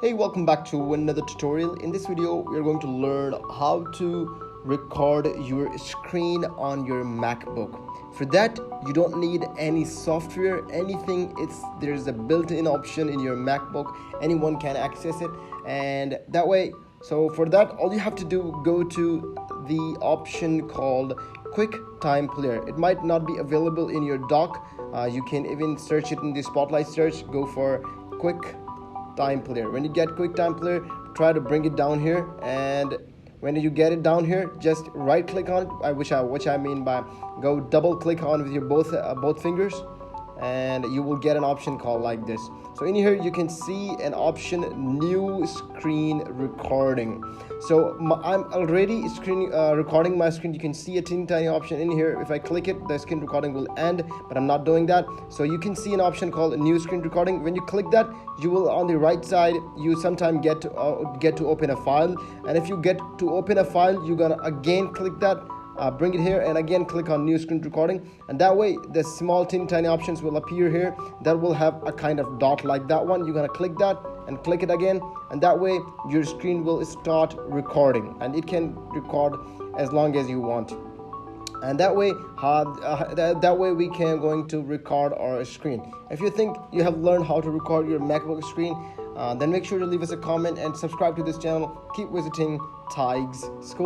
Hey, welcome back to another tutorial. In this video, we are going to learn how to record your screen on your MacBook. For that, you don't need any software, anything. There's a built-in option in your MacBook. Anyone can access it, and that way. So for that, all you have to do, go to the option called Quick Time Player. It might not be available in your dock. You can even search it in the Spotlight search. Go for Quick Time Player. When you get Quick Time Player, try to bring it down here, and when you get it down here, just right click on it, which I mean by go double click on with your both fingers, and you will get an option called like this. So in here you can see an option, new screen recording. So I'm already recording my screen. You can see a teeny tiny option in here. If I click it, the screen recording will end, but I'm not doing that. So you can see an option called new screen recording. When you click that, you will, on the right side, you sometime get to open a file, and if you get to open a file, you're gonna again click that, bring it here, and again click on new screen recording, and that way the small teeny tiny options will appear here that will have a kind of dot like that one. You're gonna click that and click it again, and that way your screen will start recording, and it can record as long as you want. And that way we can going to record our screen. If you think you have learned how to record your MacBook screen, then make sure to leave us a comment and subscribe to this channel. Keep visiting Tig's School.